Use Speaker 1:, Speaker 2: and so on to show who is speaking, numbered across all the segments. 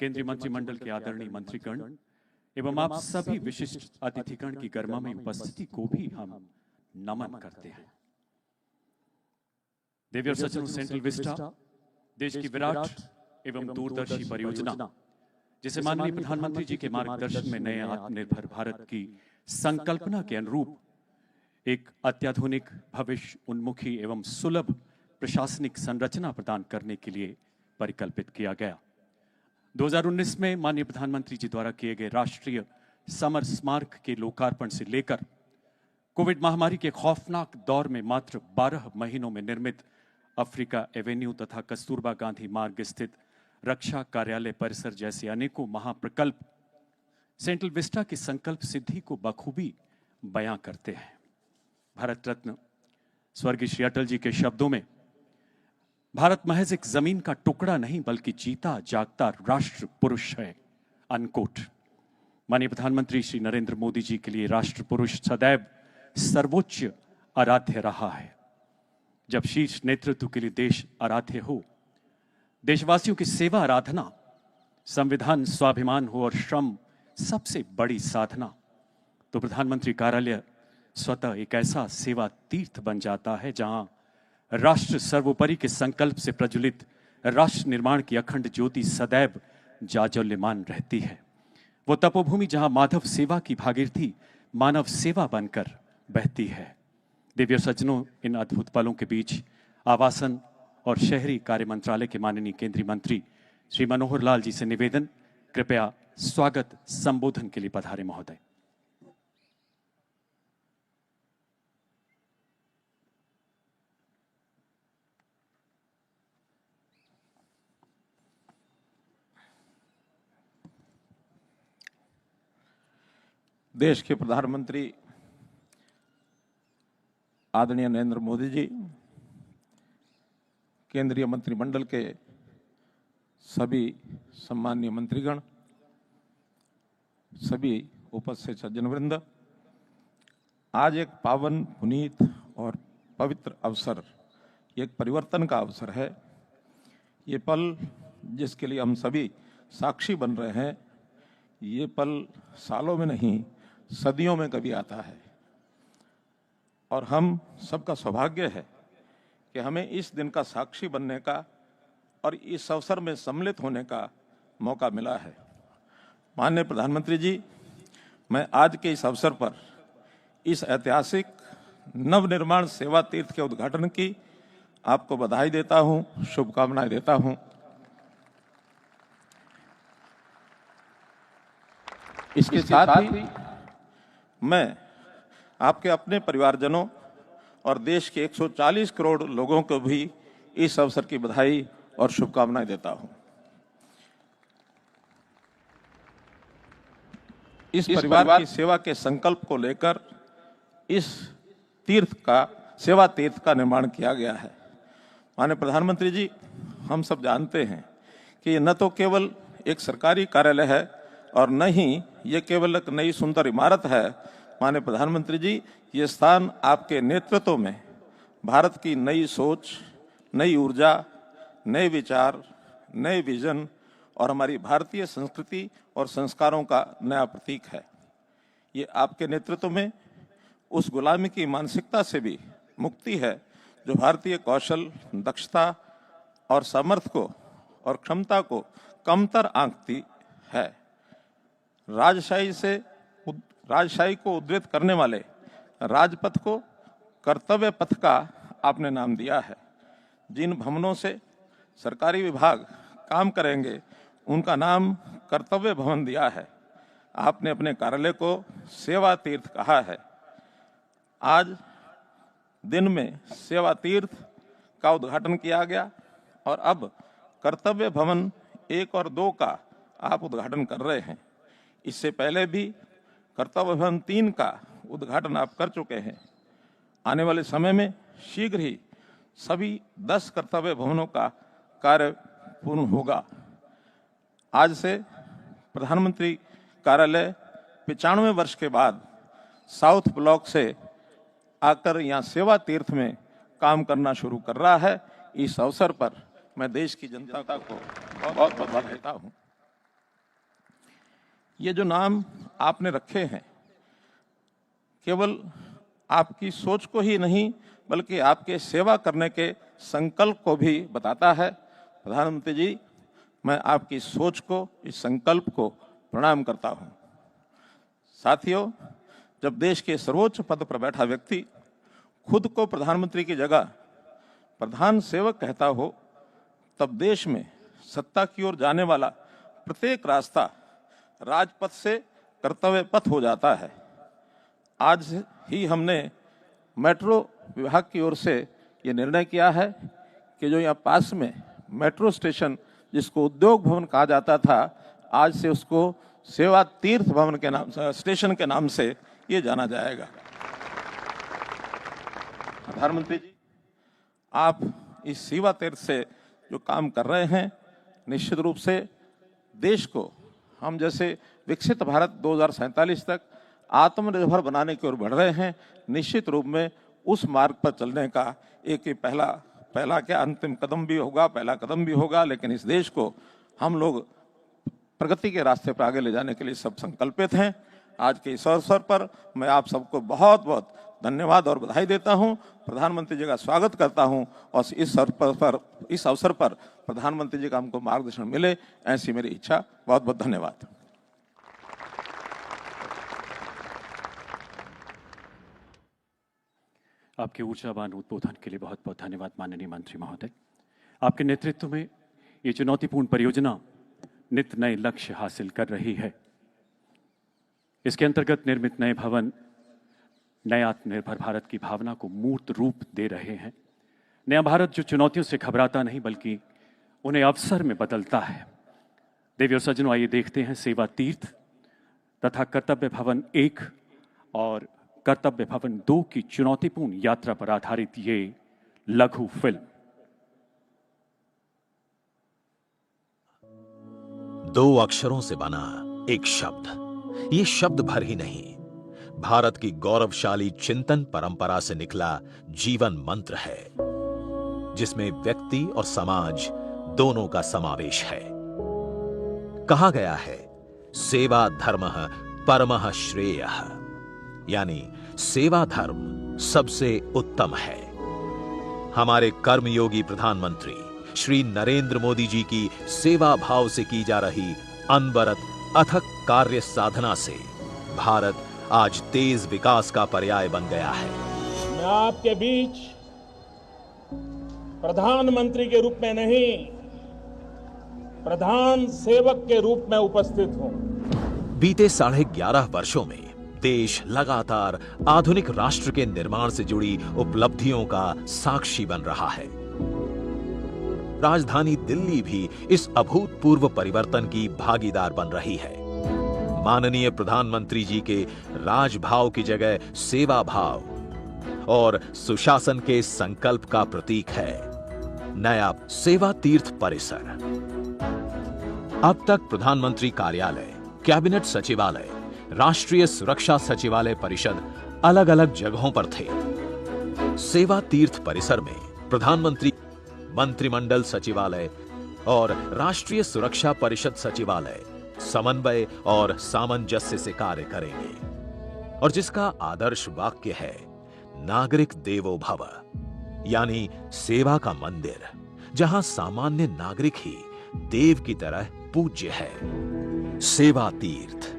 Speaker 1: केंद्रीय मंत्रिमंडल के आदरणीय मंत्रीगण एवं आप सभी विशिष्ट अतिथिगण की गरिमा में उपस्थिति को भी हम नमन करते हैं। देवी और सज्जनों, सेंट्रल विस्टा देश की विराट एवं दूरदर्शी परियोजना, जिसे माननीय प्रधानमंत्री जी के मार्गदर्शन में नए आत्मनिर्भर भारत की संकल्पना के अनुरूप एक अत्याधुनिक, भविष्य उन्मुखी एवं सुलभ प्रशासनिक संरचना प्रदान करने के लिए परिकल्पित किया गया। 2019 में माननीय प्रधानमंत्री जी द्वारा किए गए राष्ट्रीय समर स्मारक के लोकार्पण से लेकर कोविड महामारी के खौफनाक दौर में मात्र 12 महीनों में निर्मित अफ्रीका एवेन्यू तथा कस्तूरबा गांधी मार्ग स्थित रक्षा कार्यालय परिसर जैसे अनेकों महाप्रकल्प सेंट्रल विस्टा की संकल्प सिद्धि को बखूबी बयां करते हैं। भारत रत्न स्वर्गीय श्री अटल जी के शब्दों में, भारत महज एक जमीन का टुकड़ा नहीं बल्कि जीता जागता राष्ट्र पुरुष है, अनकोट। माननीय प्रधानमंत्री श्री नरेंद्र मोदी जी के लिए राष्ट्र पुरुष सदैव सर्वोच्च आराध्य रहा है। जब शीर्ष नेतृत्व के लिए देश आराध्य हो, देशवासियों की सेवा आराधना, संविधान स्वाभिमान हो और श्रम सबसे बड़ी साधना, तो प्रधानमंत्री कार्यालय स्वतः एक ऐसा सेवा तीर्थ बन जाता है जहां राष्ट्र सर्वोपरि के संकल्प से प्रज्वलित राष्ट्र निर्माण की अखंड ज्योति सदैव जाज्वल्यमान रहती है। वो तपोभूमि जहां माधव सेवा की भागीरथी मानव सेवा बनकर बहती है। दिव्य सज्जनों, इन अद्भुत पलों के बीच आवासन और शहरी कार्य मंत्रालय के माननीय केंद्रीय मंत्री श्री मनोहर लाल जी से निवेदन, कृपया स्वागत संबोधन के लिए पधारे महोदय।
Speaker 2: देश के प्रधानमंत्री आदरणीय नरेंद्र मोदी जी, केंद्रीय मंत्रिमंडल के सभी सम्माननीय मंत्रीगण, सभी उपस्थित सज्जनवृंद, आज एक पावन, पुनीत और पवित्र अवसर, एक परिवर्तन का अवसर है। ये पल जिसके लिए हम सभी साक्षी बन रहे हैं, ये पल सालों में नहीं सदियों में कभी आता है और हम सबका सौभाग्य है कि हमें इस दिन का साक्षी बनने का और इस अवसर में सम्मिलित होने का मौका मिला है। माननीय प्रधानमंत्री जी, मैं आज के इस अवसर पर इस ऐतिहासिक नवनिर्माण सेवा तीर्थ के उद्घाटन की आपको बधाई देता हूं, शुभकामनाएं देता हूं। इसके साथ ही मैं आपके अपने परिवारजनों और देश के 140 करोड़ लोगों को भी इस अवसर की बधाई और शुभकामनाएं देता हूं। इस परिवार की सेवा के संकल्प को लेकर इस सेवा तीर्थ का निर्माण किया गया है। माननीय प्रधानमंत्री जी, हम सब जानते हैं कि ये न तो केवल एक सरकारी कार्यालय है और न ही ये केवल एक नई सुंदर इमारत है। माननीय प्रधानमंत्री जी, ये स्थान आपके नेतृत्व में भारत की नई सोच, नई ऊर्जा, नए विचार, नए विजन और हमारी भारतीय संस्कृति और संस्कारों का नया प्रतीक है। ये आपके नेतृत्व में उस गुलामी की मानसिकता से भी मुक्ति है जो भारतीय कौशल, दक्षता और सामर्थ्य को और क्षमता को कमतर आंकती है। राजशाही को उद्धृत करने वाले राजपथ को कर्तव्य पथ का आपने नाम दिया है। जिन भवनों से सरकारी विभाग काम करेंगे उनका नाम कर्तव्य भवन दिया है। आपने अपने कार्यालय को सेवा तीर्थ कहा है। आज दिन में सेवा तीर्थ का उद्घाटन किया गया और अब कर्तव्य भवन 1 और 2 का आप उद्घाटन कर रहे हैं। इससे पहले भी कर्तव्य भवन 3 का उद्घाटन आप कर चुके हैं। आने वाले समय में शीघ्र ही सभी 10 कर्तव्य भवनों का कार्य पूर्ण होगा। आज से प्रधानमंत्री कार्यालय 95 वर्ष के बाद साउथ ब्लॉक से आकर यहाँ सेवा तीर्थ में काम करना शुरू कर रहा है। इस अवसर पर मैं देश की जनता को बहुत बहुत बधाई देता हूँ। ये जो नाम आपने रखे हैं केवल आपकी सोच को ही नहीं बल्कि आपके सेवा करने के संकल्प को भी बताता है। प्रधानमंत्री जी, मैं आपकी सोच को, इस संकल्प को प्रणाम करता हूं। साथियों, जब देश के सर्वोच्च पद पर बैठा व्यक्ति खुद को प्रधानमंत्री की जगह प्रधान सेवक कहता हो, तब देश में सत्ता की ओर जाने वाला प्रत्येक रास्ता राजपथ से कर्तव्य पथ हो जाता है। आज ही हमने मेट्रो विभाग की ओर से ये निर्णय किया है कि जो यहाँ पास में मेट्रो स्टेशन, जिसको उद्योग भवन कहा जाता था, आज से उसको सेवा तीर्थ भवन के नाम स्टेशन के नाम से ये जाना जाएगा। प्रधानमंत्री जी, आप इस सेवा तीर्थ से जो काम कर रहे हैं, निश्चित रूप से देश को हम जैसे विकसित भारत 2047 तक आत्मनिर्भर बनाने की ओर बढ़ रहे हैं। निश्चित रूप में उस मार्ग पर चलने का एक ही पहला क्या अंतिम कदम भी होगा, पहला कदम भी होगा, लेकिन इस देश को हम लोग प्रगति के रास्ते पर आगे ले जाने के लिए सब संकल्पित हैं। आज के इस अवसर पर मैं आप सबको बहुत बहुत धन्यवाद और बधाई देता हूं। प्रधानमंत्री जी का स्वागत करता हूं और इस अवसर पर प्रधानमंत्री जी का हमको मार्गदर्शन मिले, ऐसी मेरी इच्छा। बहुत बहुत धन्यवाद।
Speaker 1: आपके ऊर्जावान उद्बोधन के लिए बहुत बहुत धन्यवाद माननीय मंत्री महोदय। आपके नेतृत्व में ये चुनौतीपूर्ण परियोजना नित्य नए लक्ष्य हासिल कर रही है। इसके अंतर्गत निर्मित नए भवन नए आत्मनिर्भर भारत की भावना को मूर्त रूप दे रहे हैं। नया भारत जो चुनौतियों से घबराता नहीं बल्कि उन्हें अवसर में बदलता है। देवी और सज्जनों, आइए देखते हैं सेवा तीर्थ तथा कर्तव्य भवन 1 और कर्तव्य भवन 2 की चुनौतीपूर्ण यात्रा पर आधारित ये लघु फिल्म।
Speaker 3: 2 अक्षरों से बना एक शब्द, ये शब्द भर ही नहीं, भारत की गौरवशाली चिंतन परंपरा से निकला जीवन मंत्र है, जिसमें व्यक्ति और समाज दोनों का समावेश है। कहा गया है, सेवा धर्मः परमः श्रेयः, यानी सेवा धर्म सबसे उत्तम है। हमारे कर्मयोगी प्रधानमंत्री श्री नरेंद्र मोदी जी की सेवा भाव से की जा रही अनवरत अथक कार्य साधना से भारत आज तेज विकास का पर्याय बन गया है।
Speaker 4: मैं आपके बीच प्रधानमंत्री के रूप में नहीं, प्रधान सेवक के रूप में उपस्थित हूं।
Speaker 3: बीते 11.5 वर्षों में देश लगातार आधुनिक राष्ट्र के निर्माण से जुड़ी उपलब्धियों का साक्षी बन रहा है। राजधानी दिल्ली भी इस अभूतपूर्व परिवर्तन की भागीदार बन रही है। माननीय प्रधानमंत्री जी के राजभाव की जगह सेवा भाव और सुशासन के संकल्प का प्रतीक है नया सेवा तीर्थ परिसर। अब तक प्रधानमंत्री कार्यालय, कैबिनेट सचिवालय, राष्ट्रीय सुरक्षा सचिवालय परिषद अलग अलग जगहों पर थे। सेवा तीर्थ परिसर में प्रधानमंत्री मंत्रिमंडल सचिवालय और राष्ट्रीय सुरक्षा परिषद सचिवालय समन्वय और सामंजस्य से कार्य करेंगे और जिसका आदर्श वाक्य है नागरिक देवो भव, यानी सेवा का मंदिर, जहां सामान्य नागरिक ही देव की तरह पूज्य है। सेवा तीर्थ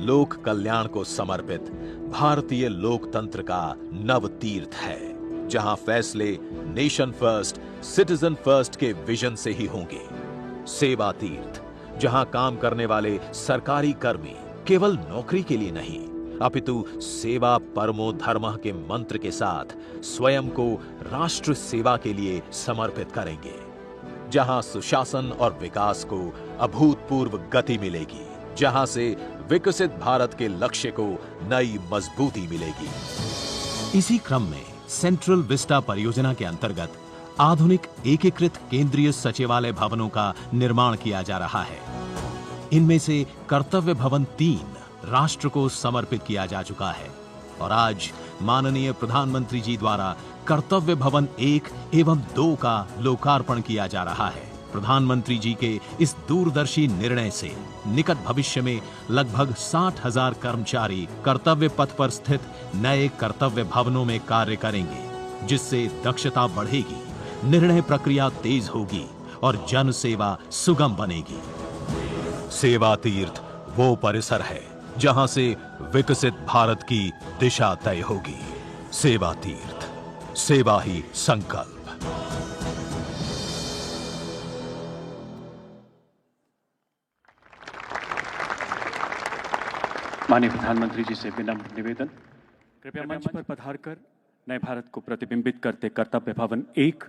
Speaker 3: लोक कल्याण को समर्पित भारतीय लोकतंत्र का नव तीर्थ है, जहां फैसले नेशन फर्स्ट, सिटीजन फर्स्ट के विजन से ही होंगे। सेवा तीर्थ जहां काम करने वाले सरकारी कर्मी केवल नौकरी के लिए नहीं अपितु सेवा परमो धर्मः के मंत्र के साथ स्वयं को राष्ट्र सेवा के लिए समर्पित करेंगे, जहां सुशासन और विकास को अभूतपूर्व गति मिलेगी, जहां से विकसित भारत के लक्ष्य को नई मजबूती मिलेगी।
Speaker 5: इसी क्रम में सेंट्रल विस्टा परियोजना के अंतर्गत आधुनिक एकीकृत केंद्रीय सचिवालय भवनों का निर्माण किया जा रहा है। इनमें से कर्तव्य भवन 3 राष्ट्र को समर्पित किया जा चुका है और आज माननीय प्रधानमंत्री जी द्वारा कर्तव्य भवन 1 एवं 2 का लोकार्पण किया जा रहा है। प्रधानमंत्री जी के इस दूरदर्शी निर्णय से निकट भविष्य में लगभग 60,000 कर्मचारी कर्तव्य पथ पर स्थित नए कर्तव्य भवनों में कार्य करेंगे, जिससे दक्षता बढ़ेगी, निर्णय प्रक्रिया तेज होगी और जन सेवा सुगम बनेगी। सेवा तीर्थ वो परिसर है जहां से विकसित भारत की दिशा तय होगी। सेवा तीर्थ, सेवा ही संकल्प।
Speaker 1: माननीय प्रधानमंत्री जी से विनम्र निवेदन, कृपया मंच पर पधारकर नए भारत को प्रतिबिंबित करते कर्तव्य भवन 1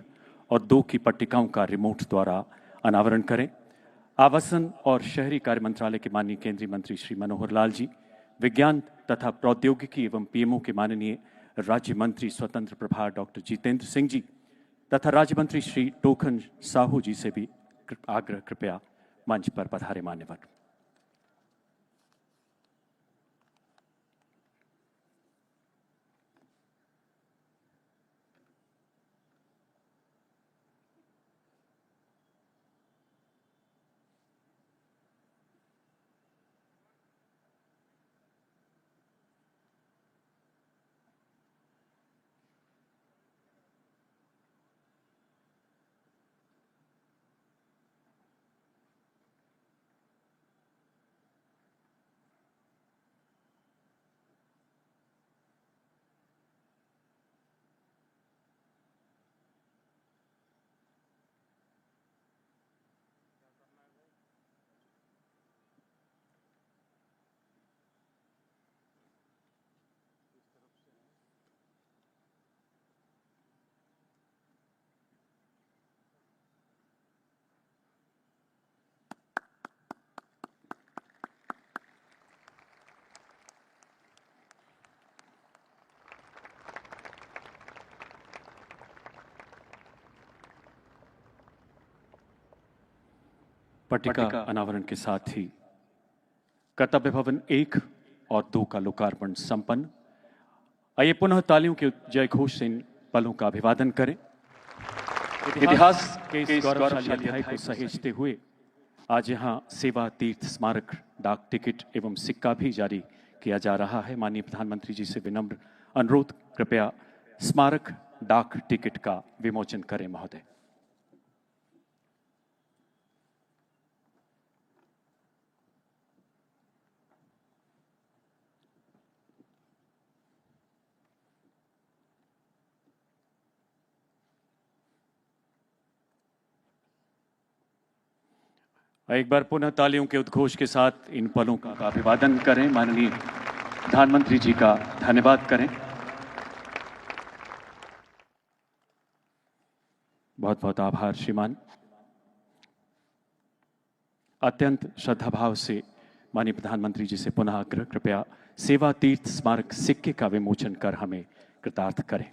Speaker 1: और 2 की पट्टिकाओं का रिमोट द्वारा अनावरण करें। आवासन और शहरी कार्य मंत्रालय के माननीय केंद्रीय मंत्री श्री मनोहर लाल जी, विज्ञान तथा प्रौद्योगिकी एवं पीएमओ के माननीय राज्य मंत्री स्वतंत्र प्रभार डॉक्टर जितेंद्र सिंह जी तथा राज्य मंत्री श्री टोकन साहू जी से भी आग्रह, कृपया मंच पर पधारे। मान्यवर, पट्टिका अनावरण के साथ ही कर्तव्य भवन 1 और 2 का लोकार्पण संपन्न। आइए पुनः तालियों के जय घोष से इन पलों का अभिवादन करें। इतिहास के इस गौरवशाली अध्याय को सहेजते हुए आज यहाँ सेवा तीर्थ स्मारक डाक टिकट एवं सिक्का भी जारी किया जा रहा है। माननीय प्रधानमंत्री जी से विनम्र अनुरोध, कृपया स्मारक डाक टिकट का विमोचन करें महोदय। एक बार पुनः तालियों के उद्घोष के साथ इन पलों का अभिवादन करें। माननीय प्रधानमंत्री जी का धन्यवाद करें। बहुत बहुत आभार श्रीमान। अत्यंत श्रद्धाभाव से माननीय प्रधानमंत्री जी से पुनः आग्रह, कृपया सेवा तीर्थ स्मारक सिक्के का विमोचन कर हमें कृतार्थ करें।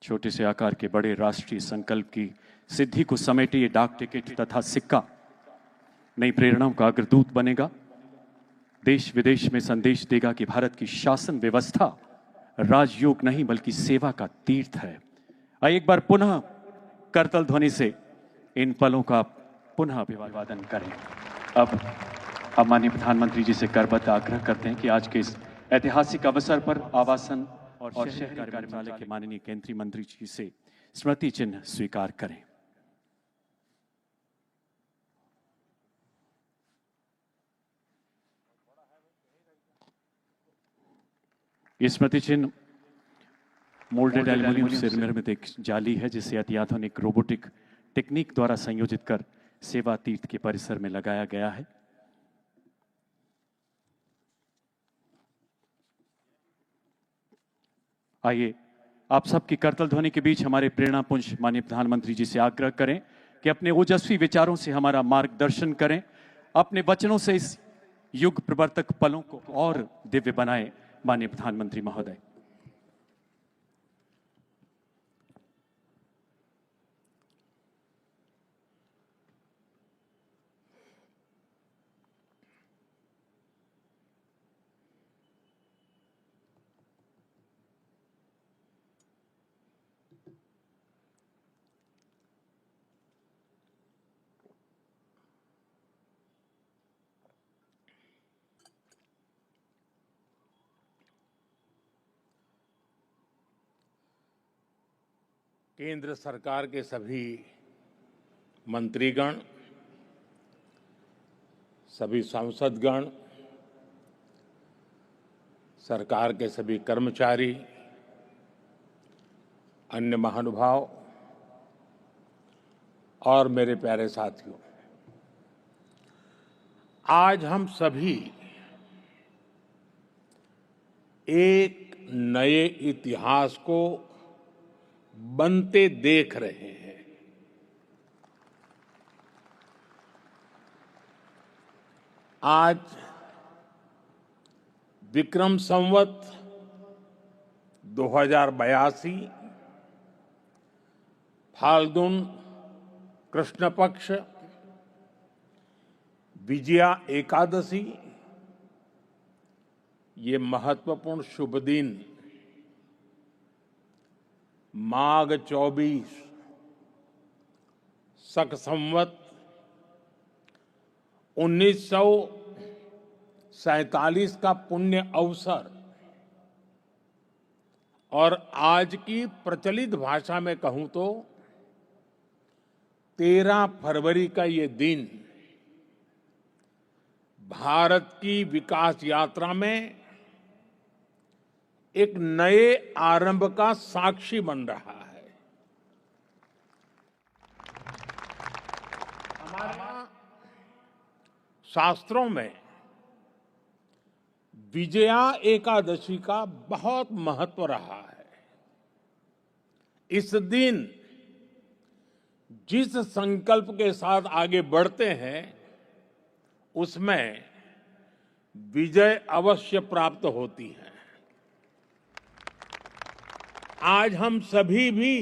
Speaker 1: छोटे से आकार के बड़े राष्ट्रीय संकल्प की सिद्धि को समेटे ये डाक टिकट तथा सिक्का नई प्रेरणाओं का अग्रदूत बनेगा। देश विदेश में संदेश देगा कि भारत की शासन व्यवस्था राजयोग नहीं बल्कि सेवा का तीर्थ है। आइए एक बार पुनः करतल ध्वनि से इन पलों का पुनः अभिवादन करें। अब माननीय प्रधानमंत्री जी से करबद्ध आग्रह करते हैं कि आज के इस ऐतिहासिक अवसर पर आवासन और शहरी कार्य मंत्रालय के माननीय केंद्रीय मंत्री जी से स्मृति चिन्ह स्वीकार करें। ये स्मृति चिन्ह मोल्डेड एल्युमिनियम से निर्मित एक जाली है, जिसे अत्याधुनिक रोबोटिक टेक्निक द्वारा संयोजित कर सेवा तीर्थ के परिसर में लगाया गया है। आइए आप सबकी करतल ध्वनि के बीच हमारे प्रेरणा पुंज माननीय प्रधानमंत्री जी से आग्रह करें कि अपने ओजस्वी विचारों से हमारा मार्गदर्शन करें, अपने वचनों से इस युग प्रवर्तक पलों को और दिव्य बनाए। माननीय प्रधानमंत्री महोदय।
Speaker 4: केंद्र सरकार के सभी मंत्रीगण, सभी सांसदगण, सरकार के सभी कर्मचारी, अन्य महानुभाव और मेरे प्यारे साथियों, आज हम सभी एक नए इतिहास को बनते देख रहे हैं। आज विक्रम संवत 2082 फाल्गुन कृष्ण पक्ष विजया एकादशी, ये महत्वपूर्ण शुभ दिन माघ 24 शक संवत 1947 का पुण्य अवसर और आज की प्रचलित भाषा में कहूं तो 13 फरवरी का ये दिन भारत की विकास यात्रा में एक नए आरंभ का साक्षी बन रहा है। हमारे शास्त्रों में विजया एकादशी का बहुत महत्व रहा है। इस दिन जिस संकल्प के साथ आगे बढ़ते हैं उसमें विजय अवश्य प्राप्त होती है। आज हम सभी भी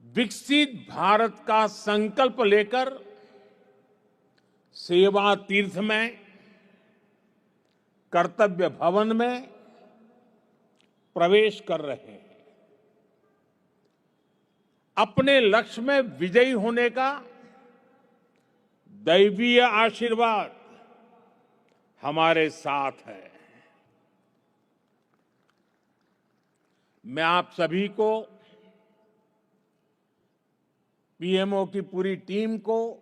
Speaker 4: विकसित भारत का संकल्प लेकर सेवा तीर्थ में, कर्तव्य भवन में प्रवेश कर रहे हैं। अपने लक्ष्य में विजयी होने का दैवीय आशीर्वाद हमारे साथ है। मैं आप सभी को, पीएमओ की पूरी टीम को,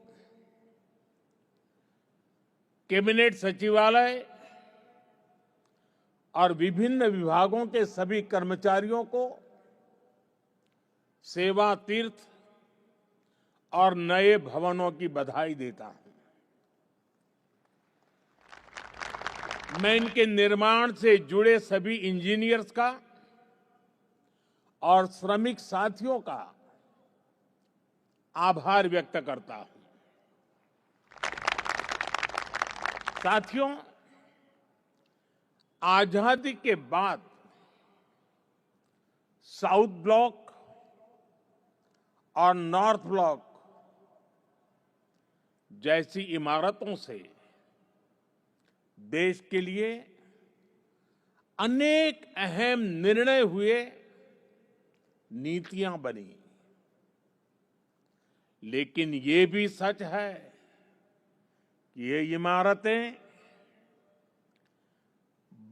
Speaker 4: कैबिनेट सचिवालय और विभिन्न विभागों के सभी कर्मचारियों को सेवा तीर्थ और नए भवनों की बधाई देता हूं। मैं इनके निर्माण से जुड़े सभी इंजीनियर्स का और श्रमिक साथियों का आभार व्यक्त करता हूं। साथियों, आजादी के बाद साउथ ब्लॉक और नॉर्थ ब्लॉक जैसी इमारतों से देश के लिए अनेक अहम निर्णय हुए, नीतियां बनी। लेकिन ये भी सच है कि ये इमारतें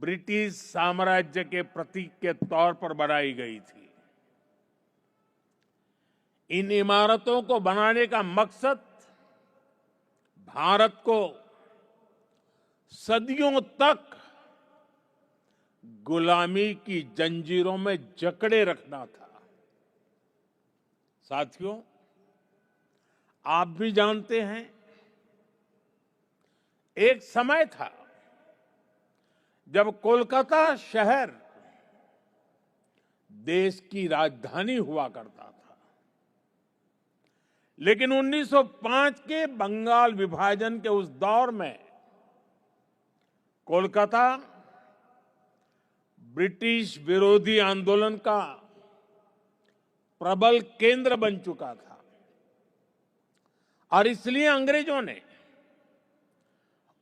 Speaker 4: ब्रिटिश साम्राज्य के प्रतीक के तौर पर बनाई गई थी। इन इमारतों को बनाने का मकसद भारत को सदियों तक गुलामी की जंजीरों में जकड़े रखना था। साथियों, आप भी जानते हैं, एक समय था जब कोलकाता शहर देश की राजधानी हुआ करता था। लेकिन 1905 के बंगाल विभाजन के उस दौर में कोलकाता ब्रिटिश विरोधी आंदोलन का प्रबल केंद्र बन चुका था और इसलिए अंग्रेजों ने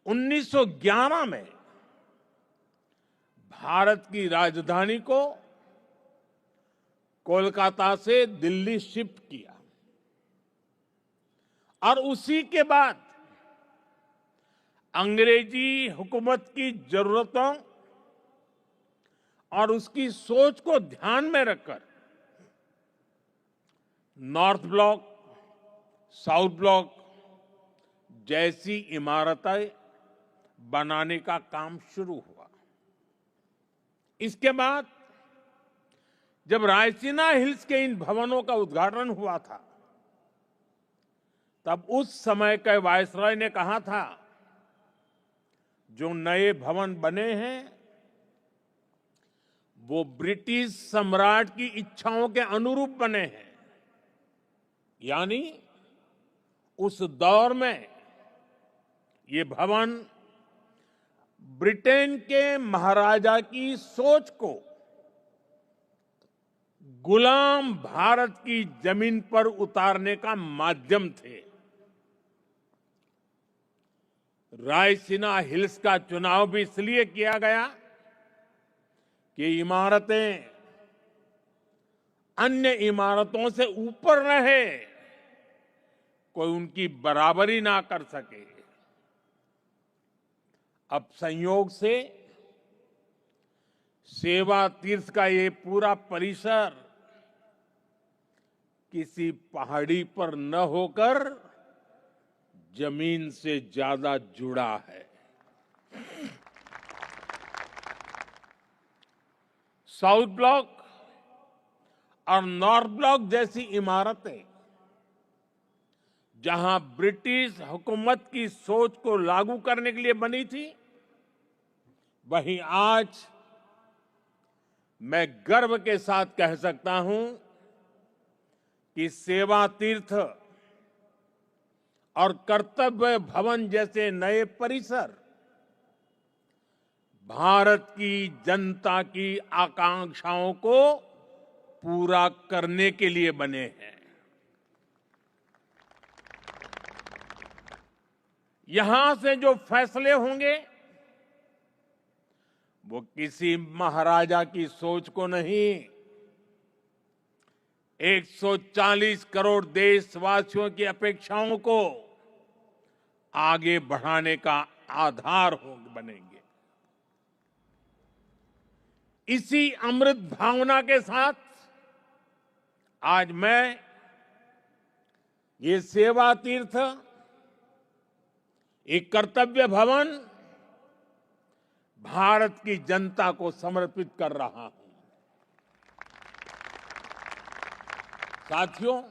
Speaker 4: 1911 में भारत की राजधानी को कोलकाता से दिल्ली शिफ्ट किया और उसी के बाद अंग्रेजी हुकूमत की जरूरतों और उसकी सोच को ध्यान में रखकर नॉर्थ ब्लॉक, साउथ ब्लॉक जैसी इमारतें बनाने का काम शुरू हुआ। इसके बाद जब रायसीना हिल्स के इन भवनों का उद्घाटन हुआ था, तब उस समय के वायसरॉय ने कहा था, जो नए भवन बने हैं वो ब्रिटिश सम्राट की इच्छाओं के अनुरूप बने हैं। यानी उस दौर में ये भवन ब्रिटेन के महाराजा की सोच को गुलाम भारत की जमीन पर उतारने का माध्यम थे। रायसीना हिल्स का चुनाव भी इसलिए किया गया कि इमारतें अन्य इमारतों से ऊपर रहे, कोई उनकी बराबरी ना कर सके। अब संयोग से सेवा तीर्थ का ये पूरा परिसर किसी पहाड़ी पर न होकर जमीन से ज्यादा जुड़ा है। साउथ ब्लॉक और नॉर्थ ब्लॉक जैसी इमारतें जहां ब्रिटिश हुकूमत की सोच को लागू करने के लिए बनी थी, वहीं आज मैं गर्व के साथ कह सकता हूं कि सेवा तीर्थ और कर्तव्य भवन जैसे नए परिसर भारत की जनता की आकांक्षाओं को पूरा करने के लिए बने हैं। यहां से जो फैसले होंगे वो किसी महाराजा की सोच को नहीं, 140 करोड़ देशवासियों की अपेक्षाओं को आगे बढ़ाने का आधार बनेंगे। इसी अमृत भावना के साथ आज मैं ये सेवा तीर्थ, एक कर्तव्य भवन भारत की जनता को समर्पित कर रहा हूं। साथियों,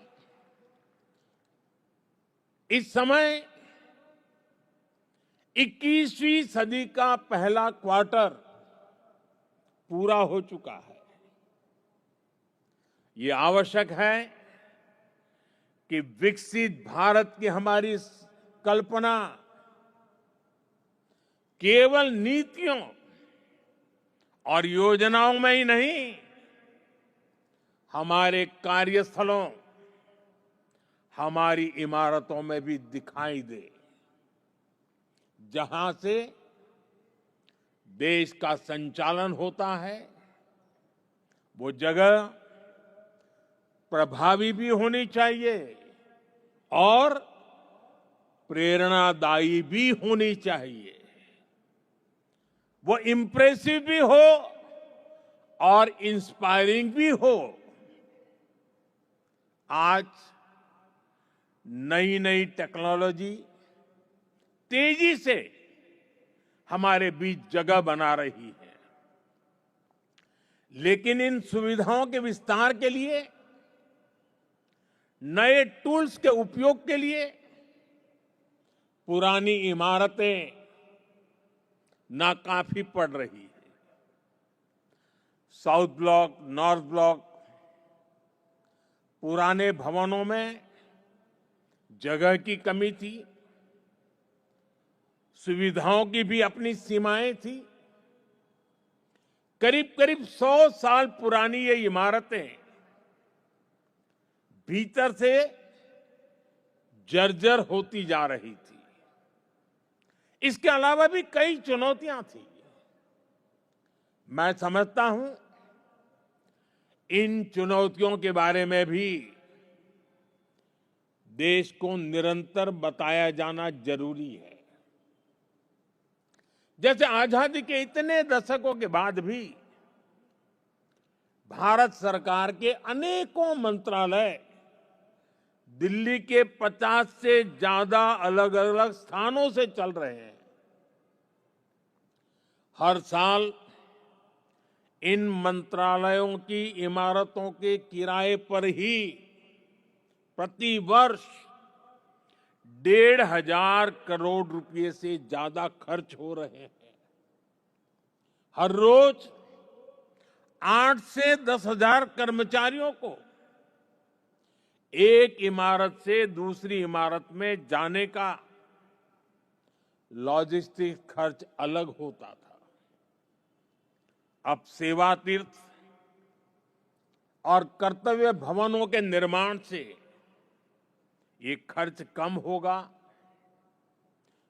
Speaker 4: इस समय 21वीं सदी का पहला क्वार्टर पूरा हो चुका है। ये आवश्यक है कि विकसित भारत की हमारी कल्पना केवल नीतियों और योजनाओं में ही नहीं, हमारे कार्यस्थलों, हमारी इमारतों में भी दिखाई दे, जहां से देश का संचालन होता है वो जगह प्रभावी भी होनी चाहिए और प्रेरणादायी भी होनी चाहिए। वो इंप्रेसिव भी हो और इंस्पायरिंग भी हो। आज नई नई टेक्नोलॉजी तेजी से हमारे बीच जगह बना रही है, लेकिन इन सुविधाओं के विस्तार के लिए, नए टूल्स के उपयोग के लिए पुरानी इमारतें नाकाफी पड़ रही है। साउथ ब्लॉक, नॉर्थ ब्लॉक, पुराने भवनों में जगह की कमी थी, सुविधाओं की भी अपनी सीमाएं थी। करीब करीब 100 साल पुरानी ये इमारतें भीतर से जर्जर होती जा रही थी। इसके अलावा भी कई चुनौतियां थी। मैं समझता हूं इन चुनौतियों के बारे में भी देश को निरंतर बताया जाना जरूरी है। जैसे आजादी के इतने दशकों के बाद भी भारत सरकार के अनेकों मंत्रालय दिल्ली के 50 से ज्यादा अलग अलग स्थानों से चल रहे हैं। हर साल इन मंत्रालयों की इमारतों के किराए पर ही प्रति वर्ष 1,500 करोड़ रुपए से ज्यादा खर्च हो रहे हैं। हर रोज 8 से 10,000 कर्मचारियों को एक इमारत से दूसरी इमारत में जाने का लॉजिस्टिक खर्च अलग होता था। अब सेवा तीर्थ और कर्तव्य भवनों के निर्माण से ये खर्च कम होगा,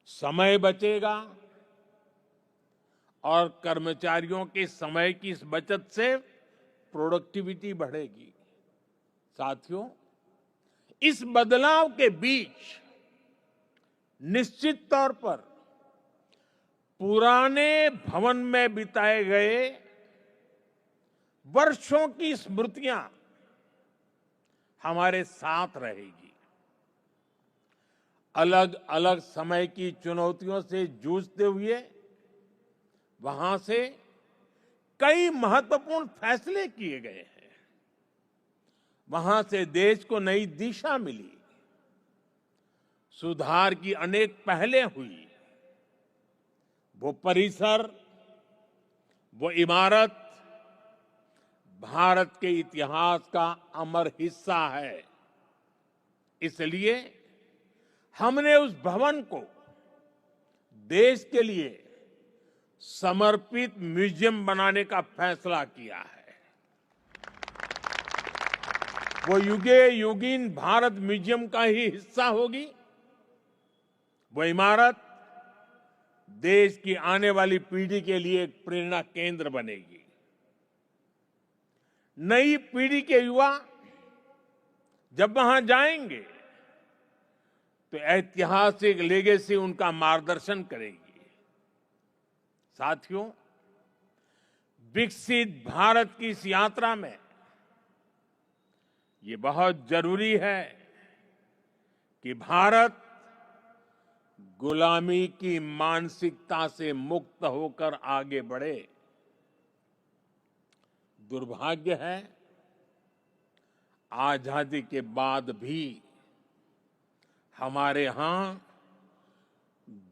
Speaker 4: समय बचेगा और कर्मचारियों के समय की इस बचत से प्रोडक्टिविटी बढ़ेगी। साथियों, इस बदलाव के बीच निश्चित तौर पर पुराने भवन में बिताए गए वर्षों की स्मृतियां हमारे साथ रहेगी। अलग अलग समय की चुनौतियों से जूझते हुए वहां से कई महत्वपूर्ण फैसले किए गए हैं। वहां से देश को नई दिशा मिली, सुधार की अनेक पहलें हुई। वो परिसर, वो इमारत भारत के इतिहास का अमर हिस्सा है। इसलिए हमने उस भवन को देश के लिए समर्पित म्यूजियम बनाने का फैसला किया है। वो युगे युगीन भारत म्यूजियम का ही हिस्सा होगी। वो इमारत देश की आने वाली पीढ़ी के लिए एक प्रेरणा केंद्र बनेगी। नई पीढ़ी के युवा जब वहां जाएंगे तो ऐतिहासिक लेगेसी उनका मार्गदर्शन करेगी। साथियों, विकसित भारत की इस यात्रा में ये बहुत जरूरी है कि भारत गुलामी की मानसिकता से मुक्त होकर आगे बढ़े। दुर्भाग्य है, आजादी के बाद भी हमारे यहां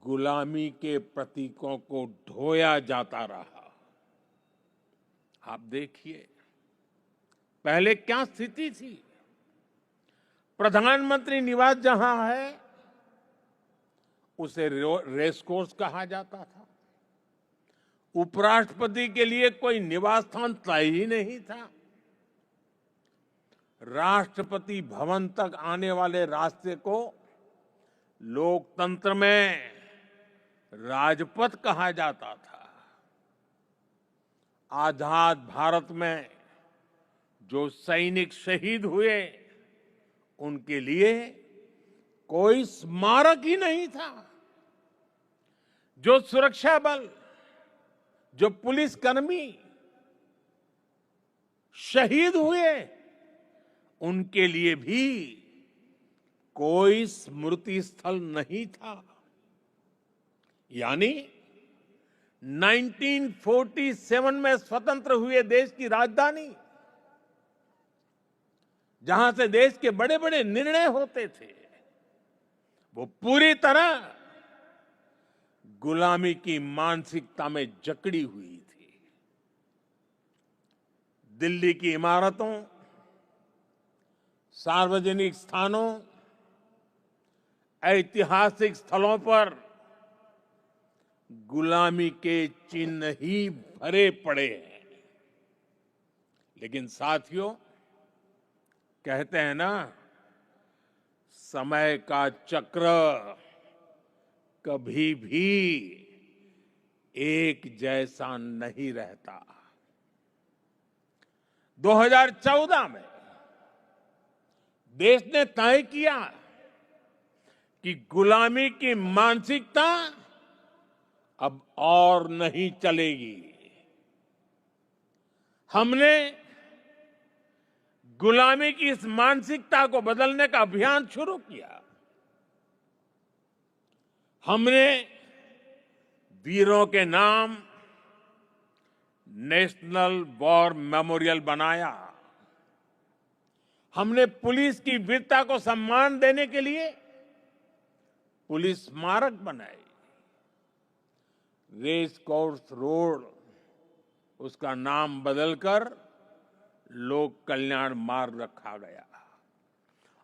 Speaker 4: गुलामी के प्रतीकों को ढोया जाता रहा। आप देखिए, पहले क्या स्थिति थी। प्रधानमंत्री निवास जहां है उसे रेस कोर्स कहा जाता था। उपराष्ट्रपति के लिए कोई निवास स्थान तय ही नहीं था। राष्ट्रपति भवन तक आने वाले रास्ते को लोकतंत्र में राजपथ कहा जाता था। आजाद भारत में जो सैनिक शहीद हुए उनके लिए कोई स्मारक ही नहीं था। जो सुरक्षा बल, जो पुलिसकर्मी शहीद हुए उनके लिए भी कोई स्मृति स्थल नहीं था। यानी 1947 में स्वतंत्र हुए देश की राजधानी, जहां से देश के बड़े बड़े निर्णय होते थे, वो पूरी तरह गुलामी की मानसिकता में जकड़ी हुई थी। दिल्ली की इमारतों, सार्वजनिक स्थानों, ऐतिहासिक स्थलों पर गुलामी के चिन्ह ही भरे पड़े हैं। लेकिन साथियों, कहते हैं ना, समय का चक्र कभी भी एक जैसा नहीं रहता। 2014 में देश ने तय किया कि गुलामी की मानसिकता अब और नहीं चलेगी। हमने गुलामी की इस मानसिकता को बदलने का अभियान शुरू किया। हमने वीरों के नाम नेशनल वॉर मेमोरियल बनाया। हमने पुलिस की वीरता को सम्मान देने के लिए पुलिस स्मारक बनाए। रेस कोर्स रोड उसका नाम बदलकर लोक कल्याण मार्ग रखा गया।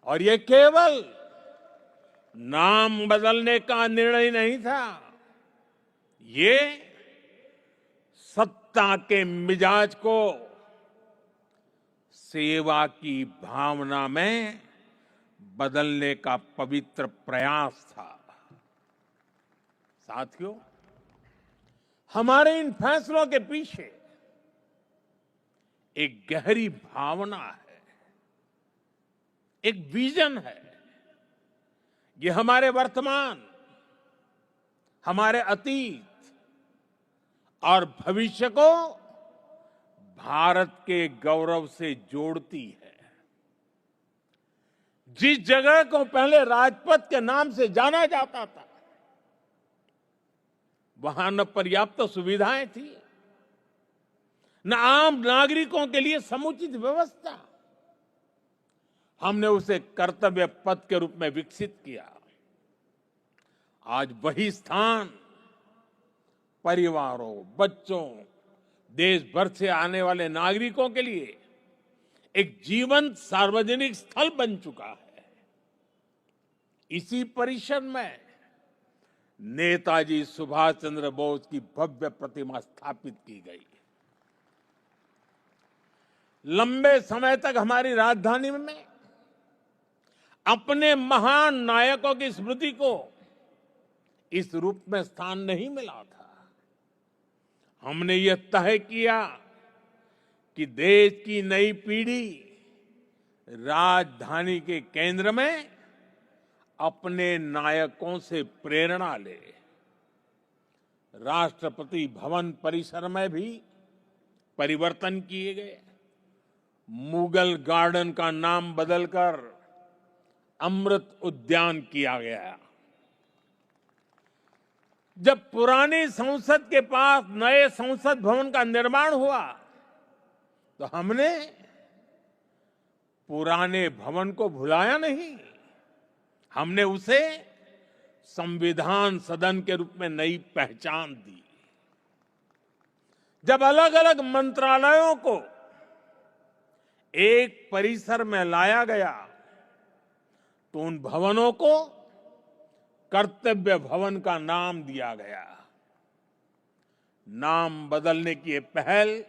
Speaker 4: और ये केवल नाम बदलने का निर्णय नहीं था, ये सत्ता के मिजाज को सेवा की भावना में बदलने का पवित्र प्रयास था। साथियों, हमारे इन फैसलों के पीछे एक गहरी भावना है, एक विजन है। ये हमारे वर्तमान, हमारे अतीत और भविष्य को भारत के गौरव से जोड़ती है। जिस जगह को पहले राजपथ के नाम से जाना जाता था, वहां न पर्याप्त सुविधाएं थी, न आम नागरिकों के लिए समुचित व्यवस्था। हमने उसे कर्तव्य पथ के रूप में विकसित किया। आज वही स्थान परिवारों, बच्चों, देश भर से आने वाले नागरिकों के लिए एक जीवंत सार्वजनिक स्थल बन चुका है। इसी परिसर में नेताजी सुभाष चंद्र बोस की भव्य प्रतिमा स्थापित की गई। लंबे समय तक हमारी राजधानी में अपने महान नायकों की स्मृति को इस रूप में स्थान नहीं मिला था। हमने यह तय किया कि देश की नई पीढ़ी राजधानी के केंद्र में अपने नायकों से प्रेरणा ले। राष्ट्रपति भवन परिसर में भी परिवर्तन किए गए। मुगल गार्डन का नाम बदलकर अमृत उद्यान किया गया। जब पुरानी संसद के पास नए संसद भवन का निर्माण हुआ, तो हमने पुराने भवन को भुलाया नहीं। हमने उसे संविधान सदन के रूप में नई पहचान दी। जब अलग अलग मंत्रालयों को एक परिसर में लाया गया, तो उन भवनों को कर्तव्य भवन का नाम दिया गया। नाम बदलने की ये पहल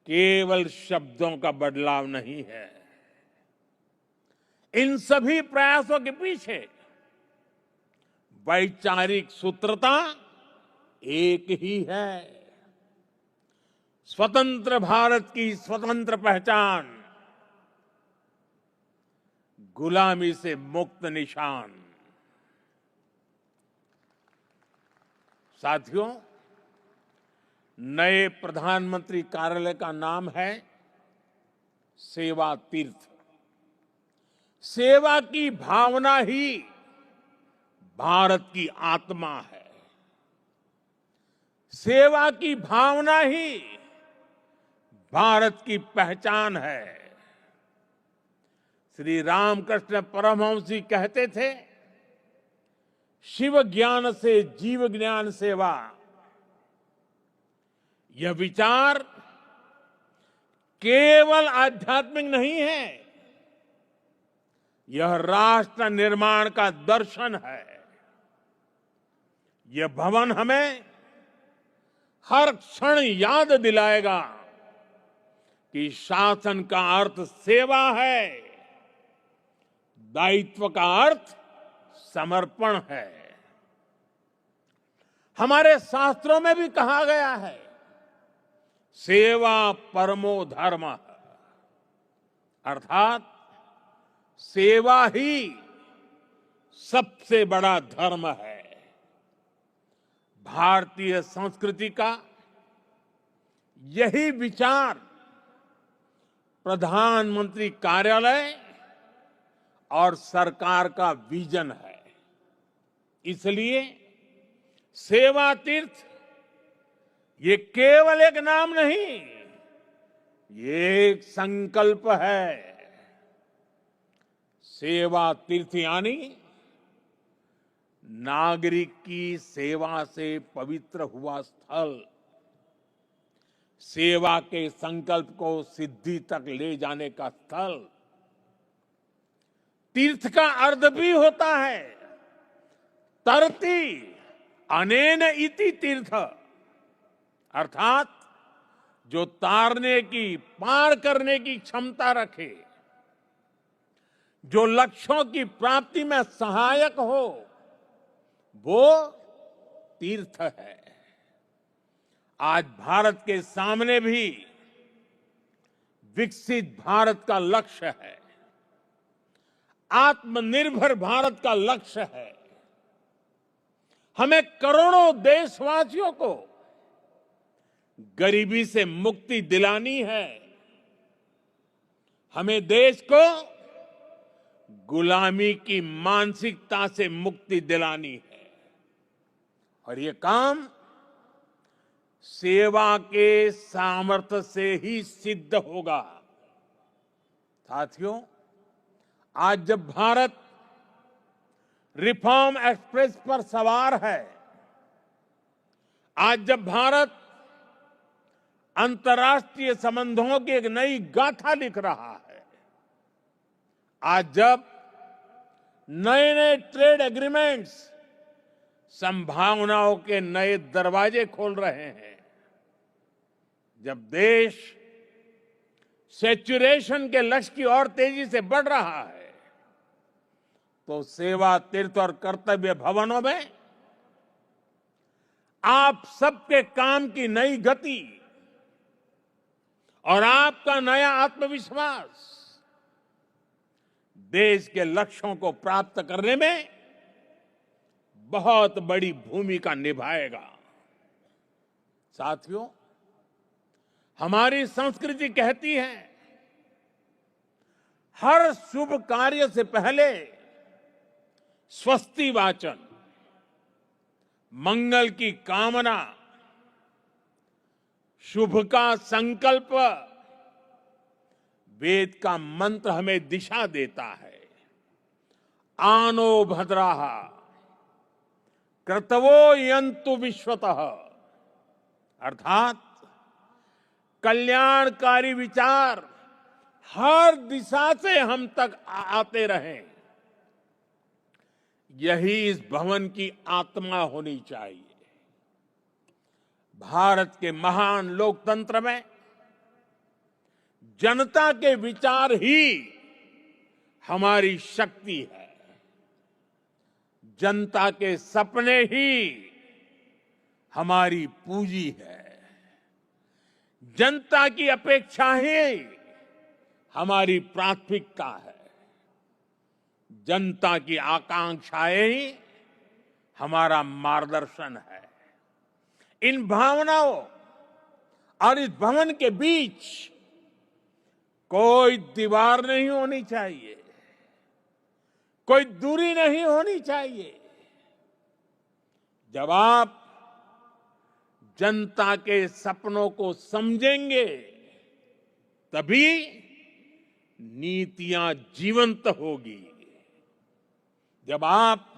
Speaker 4: केवल शब्दों का बदलाव नहीं है। इन सभी प्रयासों के पीछे वैचारिक सूत्रता एक ही है। स्वतंत्र भारत की स्वतंत्र पहचान, गुलामी से मुक्त निशान। साथियों, नए प्रधानमंत्री कार्यालय का नाम है सेवा तीर्थ। सेवा की भावना ही भारत की आत्मा है। सेवा की भावना ही भारत की पहचान है। श्री रामकृष्ण परमहंस जी कहते थे, शिव ज्ञान से जीव ज्ञान सेवा। यह विचार केवल आध्यात्मिक नहीं है, यह राष्ट्र निर्माण का दर्शन है। यह भवन हमें हर क्षण याद दिलाएगा कि शासन का अर्थ सेवा है, दायित्व का अर्थ समर्पण है। हमारे शास्त्रों में भी कहा गया है सेवा परमो धर्म, अर्थात सेवा ही सबसे बड़ा धर्म है। भारतीय संस्कृति का यही विचार प्रधानमंत्री कार्यालय और सरकार का विजन है। इसलिए सेवा तीर्थ ये केवल एक नाम नहीं, ये एक संकल्प है। सेवा तीर्थ यानी नागरिक की सेवा से पवित्र हुआ स्थल, सेवा के संकल्प को सिद्धि तक ले जाने का स्थल। तीर्थ का अर्थ भी होता है तरति अनेन इति तीर्थ, अर्थात जो तारने की, पार करने की क्षमता रखे, जो लक्ष्यों की प्राप्ति में सहायक हो, वो तीर्थ है। आज भारत के सामने भी विकसित भारत का लक्ष्य है, आत्मनिर्भर भारत का लक्ष्य है। हमें करोड़ों देशवासियों को गरीबी से मुक्ति दिलानी है। हमें देश को गुलामी की मानसिकता से मुक्ति दिलानी है, और ये काम सेवा के सामर्थ्य से ही सिद्ध होगा। साथियों, आज जब भारत रिफॉर्म एक्सप्रेस पर सवार है, आज जब भारत अंतर्राष्ट्रीय संबंधों की एक नई गाथा लिख रहा है, आज जब नए नए ट्रेड एग्रीमेंट्स संभावनाओं के नए दरवाजे खोल रहे हैं, जब देश सैचुरेशन के लक्ष्य की ओर तेजी से बढ़ रहा है, तो सेवा तीर्थ और कर्तव्य भवनों में आप सबके काम की नई गति और आपका नया आत्मविश्वास देश के लक्ष्यों को प्राप्त करने में बहुत बड़ी भूमिका निभाएगा। साथियों, हमारी संस्कृति कहती है हर शुभ कार्य से पहले स्वस्ति वाचन, मंगल की कामना, शुभ का संकल्प, वेद का मंत्र हमें दिशा देता है। आनो भद्राः क्रतवो यन्तु विश्वतः, अर्थात कल्याणकारी विचार हर दिशा से हम तक आते रहें, यही इस भवन की आत्मा होनी चाहिए। भारत के महान लोकतंत्र में जनता के विचार ही हमारी शक्ति है, जनता के सपने ही हमारी पूंजी है, जनता की अपेक्षा ही हमारी प्राथमिकता है, जनता की आकांक्षाएं ही हमारा मार्गदर्शन है। इन भावनाओं और इस भवन के बीच कोई दीवार नहीं होनी चाहिए, कोई दूरी नहीं होनी चाहिए। जब आप जनता के सपनों को समझेंगे, तभी नीतियां जीवंत होगी। जब आप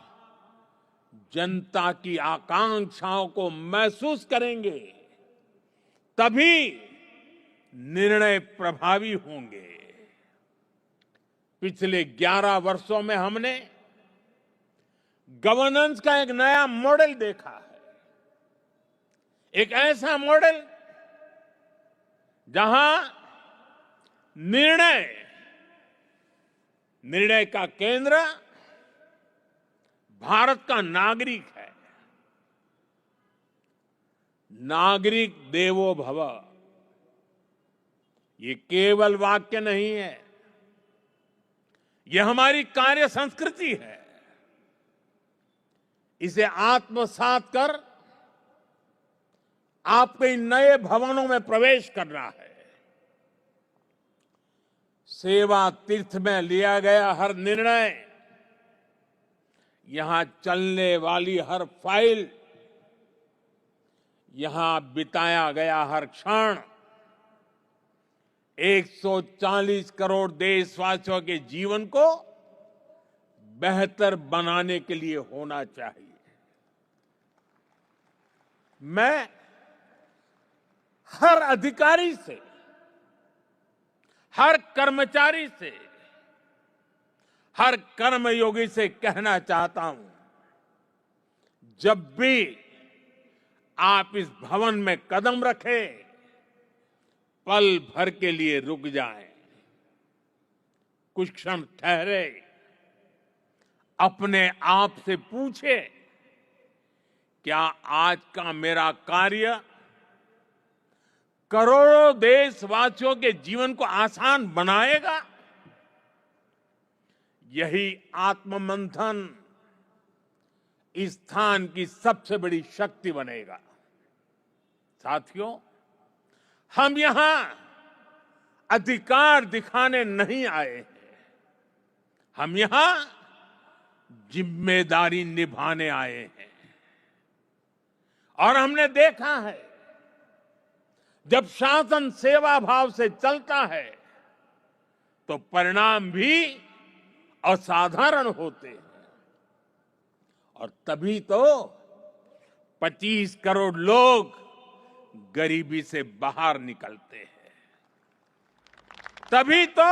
Speaker 4: जनता की आकांक्षाओं को महसूस करेंगे, तभी निर्णय प्रभावी होंगे। पिछले 11 वर्षों में हमने गवर्नेंस का एक नया मॉडल देखा है, एक ऐसा मॉडल जहां निर्णय का केंद्र भारत का नागरिक है। नागरिक देवो भव, ये केवल वाक्य नहीं है, ये हमारी कार्य संस्कृति है। इसे आत्मसात कर आपको इन नए भवनों में प्रवेश करना है। सेवा तीर्थ में लिया गया हर निर्णय, यहां चलने वाली हर फाइल, यहां बिताया गया हर क्षण 140 करोड़ देशवासियों के जीवन को बेहतर बनाने के लिए होना चाहिए। मैं हर अधिकारी से, हर कर्मचारी से, हर कर्मयोगी से कहना चाहता हूं, जब भी आप इस भवन में कदम रखें, पल भर के लिए रुक जाएं, कुछ क्षण ठहरे, अपने आप से पूछे, क्या आज का मेरा कार्य करोड़ों देशवासियों के जीवन को आसान बनाएगा? यही आत्ममंथन इस स्थान की सबसे बड़ी शक्ति बनेगा। साथियों, हम यहां अधिकार दिखाने नहीं आए हैं, हम यहां जिम्मेदारी निभाने आए हैं। और हमने देखा है, जब शासन सेवा भाव से चलता है तो परिणाम भी असाधारण होते हैं। और तभी तो 25 करोड़ लोग गरीबी से बाहर निकलते हैं, तभी तो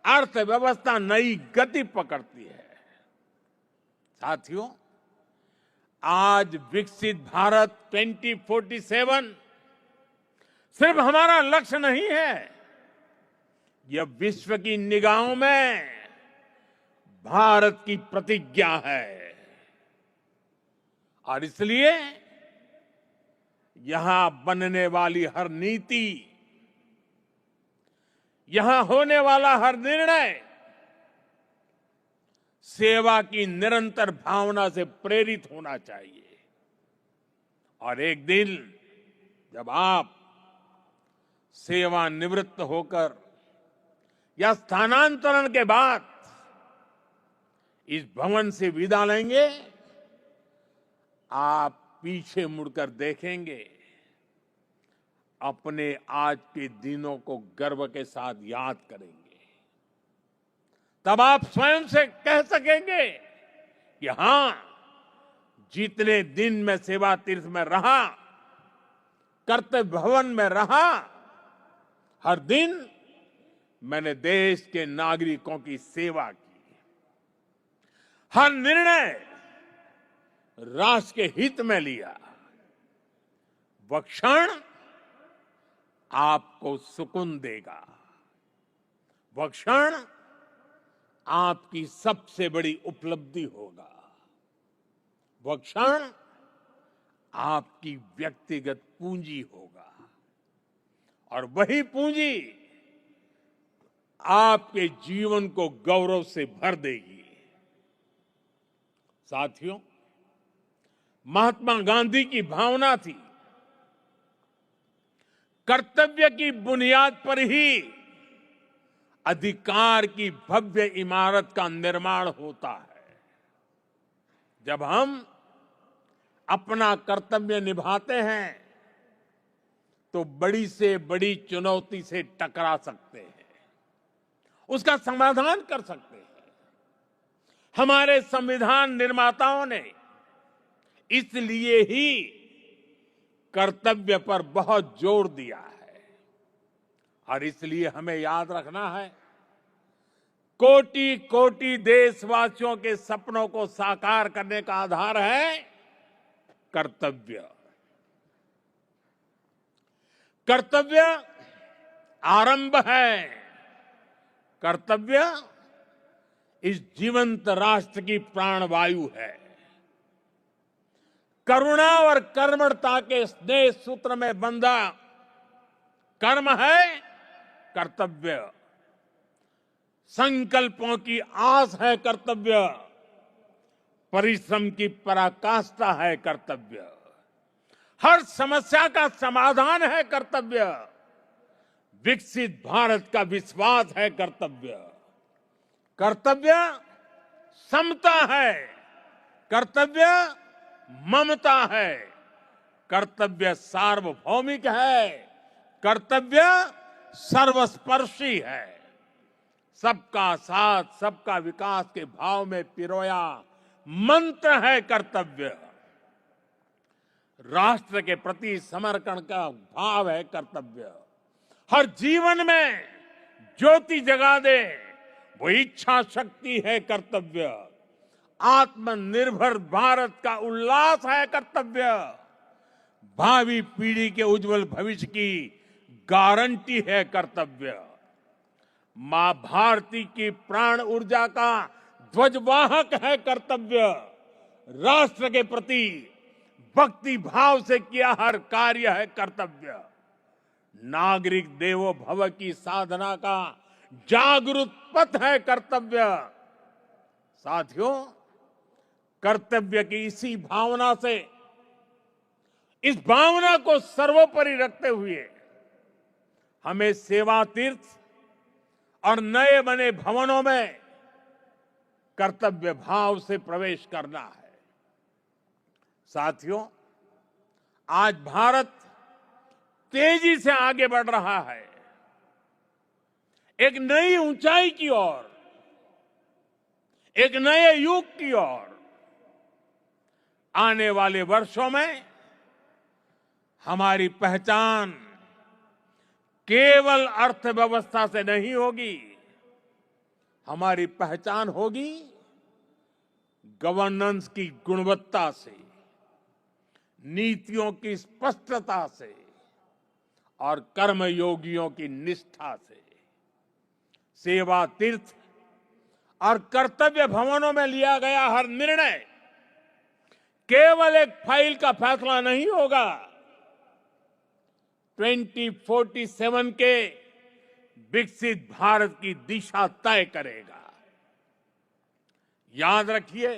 Speaker 4: अर्थव्यवस्था नई गति पकड़ती है। साथियों, आज विकसित भारत 2047 सिर्फ हमारा लक्ष्य नहीं है, यह विश्व की निगाहों में भारत की प्रतिज्ञा है। और इसलिए यहां बनने वाली हर नीति, यहां होने वाला हर निर्णय सेवा की निरंतर भावना से प्रेरित होना चाहिए। और एक दिन जब आप सेवानिवृत्त होकर या स्थानांतरण के बाद इस भवन से विदा लेंगे, आप पीछे मुड़कर देखेंगे, अपने आज के दिनों को गर्व के साथ याद करेंगे। तब आप स्वयं से कह सकेंगे कि हां, जितने दिन मैं सेवा तीर्थ में रहा, कर्तव्य भवन में रहा, हर दिन मैंने देश के नागरिकों की सेवा की, हर निर्णय राष्ट्र के हित में लिया। वह क्षण आपको सुकून देगा, वह क्षण आपकी सबसे बड़ी उपलब्धि होगा, वह क्षण आपकी व्यक्तिगत पूंजी होगा। और वही पूंजी आपके जीवन को गौरव से भर देगी। साथियों, महात्मा गांधी की भावना थी, कर्तव्य की बुनियाद पर ही अधिकार की भव्य इमारत का निर्माण होता है। जब हम अपना कर्तव्य निभाते हैं तो बड़ी से बड़ी चुनौती से टकरा सकते हैं, उसका समाधान कर सकते हैं। हमारे संविधान निर्माताओं ने इसलिए ही कर्तव्य पर बहुत जोर दिया है। और इसलिए हमें याद रखना है, कोटि कोटि देशवासियों के सपनों को साकार करने का आधार है कर्तव्य। कर्तव्य आरंभ है, कर्तव्य इस जीवंत राष्ट्र की प्राणवायु है। करुणा और कर्मठता के स्नेह सूत्र में बंधा कर्म है कर्तव्य, संकल्पों की आस है कर्तव्य, परिश्रम की पराकाष्ठा है कर्तव्य, हर समस्या का समाधान है कर्तव्य, विकसित भारत का विश्वास है कर्तव्य। कर्तव्य समता है, कर्तव्य ममता है, कर्तव्य सार्वभौमिक है, कर्तव्य सर्वस्पर्शी है। सबका साथ सबका विकास के भाव में पिरोया मंत्र है कर्तव्य। राष्ट्र के प्रति समर्पण का भाव है कर्तव्य। हर जीवन में ज्योति जगा दे वो इच्छा शक्ति है कर्तव्य। आत्मनिर्भर भारत का उल्लास है कर्तव्य। भावी पीढ़ी के उज्जवल भविष्य की गारंटी है कर्तव्य। मां भारती की प्राण ऊर्जा का ध्वजवाहक है कर्तव्य। राष्ट्र के प्रति भक्ति भाव से किया हर कार्य है कर्तव्य। नागरिक देवो भव की साधना का जागरूक पथ है कर्तव्य। साथियों, कर्तव्य की इसी भावना से, इस भावना को सर्वोपरि रखते हुए हमें सेवा तीर्थ और नए बने भवनों में कर्तव्य भाव से प्रवेश करना है। साथियों, आज भारत तेजी से आगे बढ़ रहा है, एक नई ऊंचाई की ओर, एक नए युग की ओर। आने वाले वर्षों में हमारी पहचान केवल अर्थव्यवस्था से नहीं होगी, हमारी पहचान होगी गवर्नेंस की गुणवत्ता से, नीतियों की स्पष्टता से और कर्मयोगियों की निष्ठा से। सेवा तीर्थ और कर्तव्य भवनों में लिया गया हर निर्णय केवल एक फाइल का फैसला नहीं होगा, 2047 के विकसित भारत की दिशा तय करेगा। याद रखिए,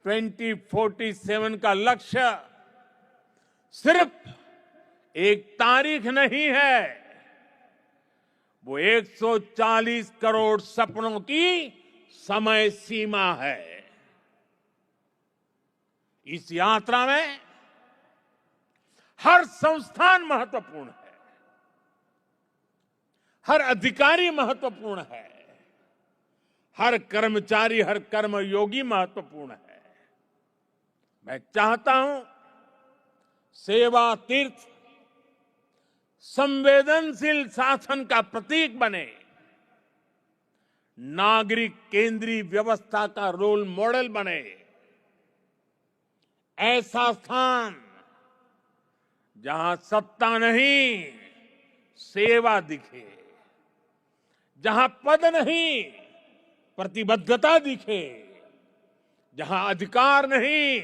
Speaker 4: 2047 का लक्ष्य सिर्फ एक तारीख नहीं है, वो 140 करोड़ सपनों की समय सीमा है। इस यात्रा में हर संस्थान महत्वपूर्ण है, हर अधिकारी महत्वपूर्ण है, हर कर्मचारी, हर कर्मयोगी महत्वपूर्ण है। मैं चाहता हूं सेवा तीर्थ संवेदनशील शासन का प्रतीक बने, नागरिक केंद्रीय व्यवस्था का रोल मॉडल बने। ऐसा स्थान जहां सत्ता नहीं सेवा दिखे, जहां पद नहीं प्रतिबद्धता दिखे, जहां अधिकार नहीं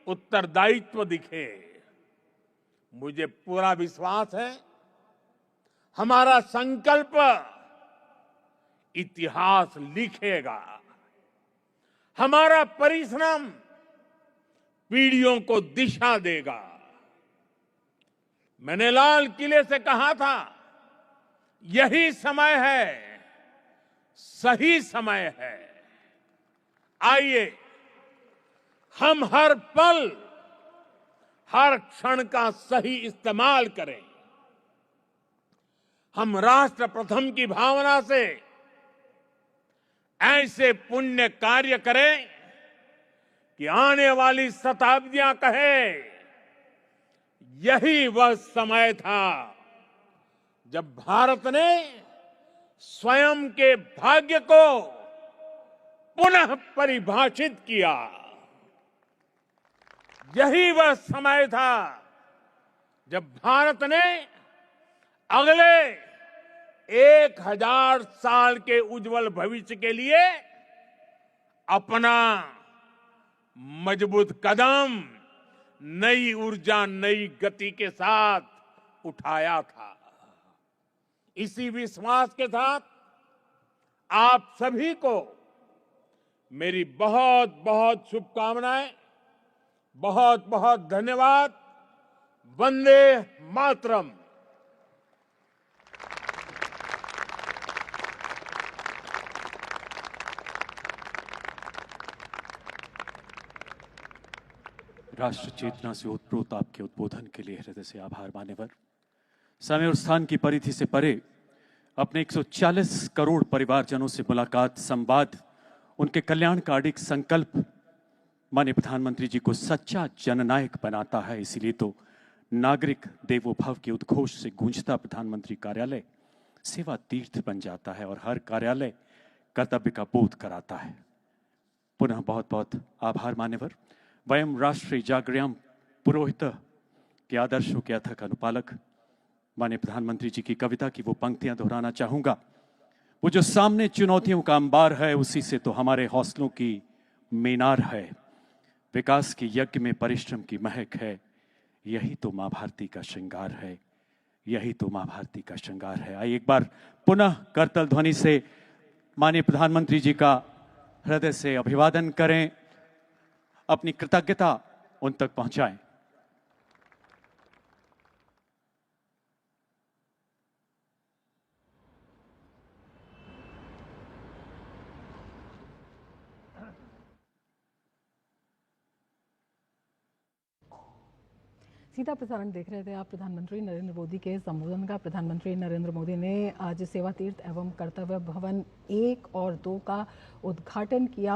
Speaker 4: उत्तरदायित्व दिखे। मुझे पूरा विश्वास है हमारा संकल्प इतिहास लिखेगा, हमारा परिश्रम पीढ़ियों को दिशा देगा। मैंने लाल किले से कहा था, यही समय है, सही समय है। आइए हम हर पल, हर क्षण का सही इस्तेमाल करें। हम राष्ट्र प्रथम की भावना से ऐसे पुण्य कार्य करें कि आने वाली शताब्दियां कहे, यही वह समय था जब भारत ने स्वयं के भाग्य को पुनः परिभाषित किया। यही वह समय था जब भारत ने अगले 1000 साल के उज्जवल भविष्य के लिए अपना मजबूत कदम नई ऊर्जा, नई गति के साथ उठाया था। इसी विश्वास के साथ आप सभी को मेरी बहुत बहुत शुभकामनाएं, बहुत बहुत धन्यवाद। वंदे मातरम।
Speaker 1: राष्ट्र चेतना से ओतप्रोत आपके उद्बोधन के लिए हृदय से आभार मान्यवर। समय और स्थान की परिधि से परे अपने 140 करोड़ परिवारजनों से मुलाकात, संवाद, उनके कल्याण का अडिग संकल्प माननीय प्रधानमंत्री जी को सच्चा जननायक बनाता है। इसीलिए तो नागरिक देवो भव के उद्घोष से गूंजता प्रधानमंत्री कार्यालय सेवा तीर्थ बन जाता है और हर कार्यालय कर्तव्य का बोध कराता है। पुनः बहुत बहुत आभार मान्यवर। वयम राष्ट्रीय जागृयाम पुरोहित के आदर्शों के अथक अनुपालक माननीय प्रधानमंत्री जी की कविता की वो पंक्तियां दोहराना चाहूंगा। वो जो सामने चुनौतियों का अंबार है, उसी से तो हमारे हौसलों की मीनार है। विकास के यज्ञ में परिश्रम की महक है, यही तो मां भारती का श्रृंगार है, यही तो मां भारती का श्रृंगार है। आइए एक बार पुनः करतल ध्वनि से माननीय प्रधानमंत्री जी का हृदय से अभिवादन करें, अपनी कृतज्ञता उन तक पहुंचाएं।
Speaker 6: सीधा प्रसारण देख रहे थे आप प्रधानमंत्री नरेंद्र मोदी के संबोधन का। प्रधानमंत्री नरेंद्र मोदी ने आज सेवा तीर्थ एवं कर्तव्य भवन 1 और 2 का उद्घाटन किया।